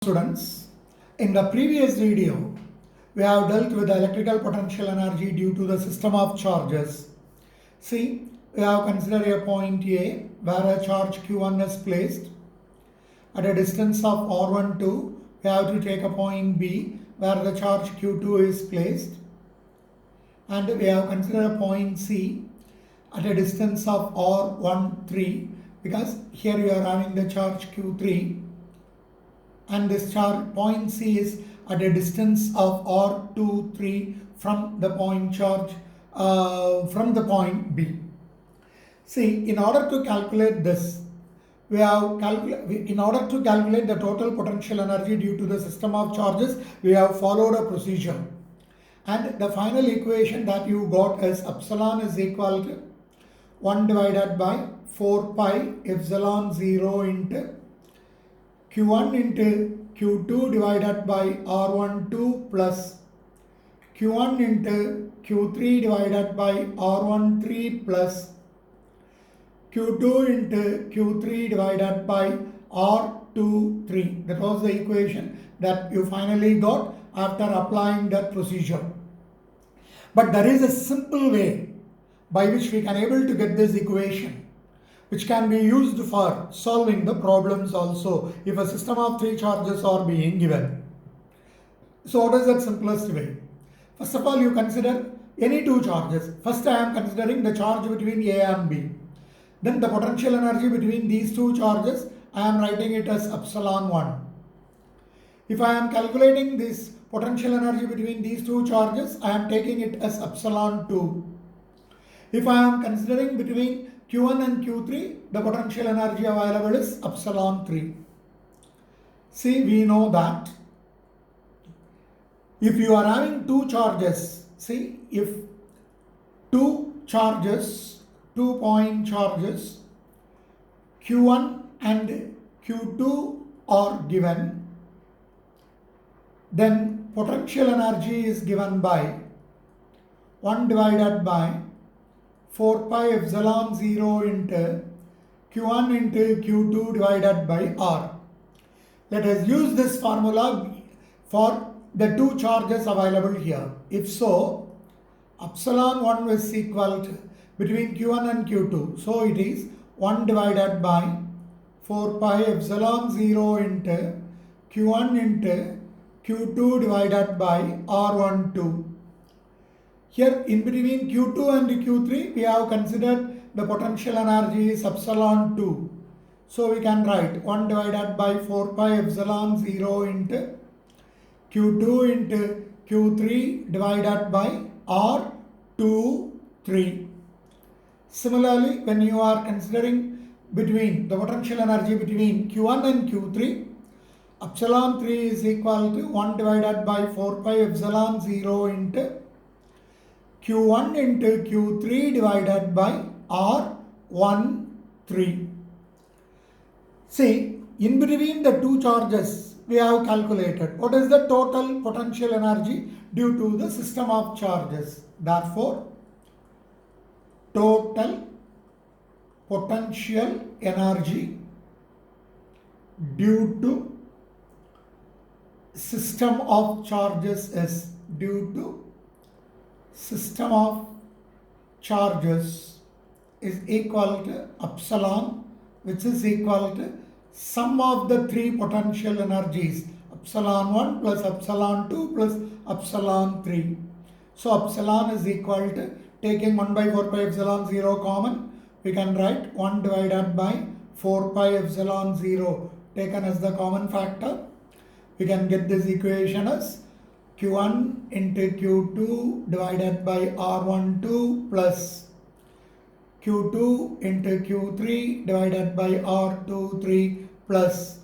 Students, in the previous video, we have dealt with the electrical potential energy due to the system of charges. See, we have considered a point A where a charge Q1 is placed. At a distance of R12, we have to take a point B where the charge Q2 is placed. And we have considered a point C at a distance of R13 because here you are having the charge Q3. And this charge point C is at a distance of R23 from the point charge from the point B. See, in order to calculate this, in order to calculate the total potential energy due to the system of charges, we have followed a procedure. And the final equation that you got is epsilon is equal to 1 divided by 4 pi epsilon 0 into Q1 into Q2 divided by R12 plus Q1 into Q3 divided by R13 plus Q2 into Q3 divided by R23. That was the equation that you finally got after applying that procedure. But there is a simple way by which we can able to get this equation, which can be used for solving the problems also if a system of 3 charges are being given. So what is that simplest way? First of all, you consider any 2 charges. First I am considering the charge between A and B. Then the potential energy between these 2 charges, I am writing it as epsilon 1. If I am calculating this potential energy between these 2 charges, I am taking it as epsilon 2. If I am considering between Q1 and Q3, the potential energy available is epsilon 3. See, we know that if you are having 2 charges, see, if 2 charges, 2 point charges, Q1 and Q2 are given, then potential energy is given by 1 divided by 4 pi epsilon 0 into Q1 into Q2 divided by R. Let us use this formula for the 2 charges available here. If so, epsilon 1 is equal to between Q1 and Q2. So it is 1 divided by 4 pi epsilon 0 into Q1 into Q2 divided by R12. Here in between Q2 and Q3, we have considered the potential energy is epsilon 2. So we can write 1 divided by 4 pi epsilon 0 into Q2 into Q3 divided by R23. Similarly, when you are considering between the potential energy between Q1 and Q3, epsilon 3 is equal to 1 divided by 4 pi epsilon 0 into Q1 into Q3 divided by R13. See, in between the 2 charges, we have calculated what is the total potential energy due to the system of charges. Therefore, total potential energy due to system of charges is due to system of charges is equal to epsilon, which is equal to sum of the 3 potential energies, epsilon 1 plus epsilon 2 plus epsilon 3. So epsilon is equal to, taking 1 by 4 pi epsilon 0 common, we can write 1 divided by 4 pi epsilon 0 taken as the common factor. We can get this equation as Q1 into Q2 divided by R12 plus Q2 into Q3 divided by R23 plus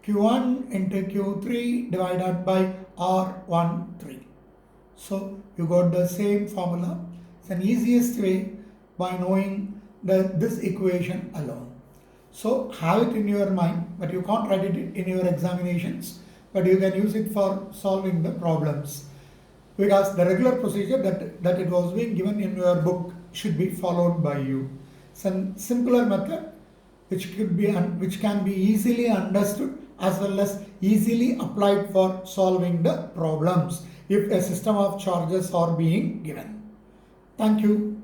Q1 into Q3 divided by R13. So you got the same formula. It's an easiest way by knowing this equation alone. So have it in your mind, but you can't write it in your examinations, but you can use it for solving the problems, because the regular procedure that it was being given in your book should be followed by you. It's a simpler method which can be easily understood as well as easily applied for solving the problems if a system of charges are being given. Thank you.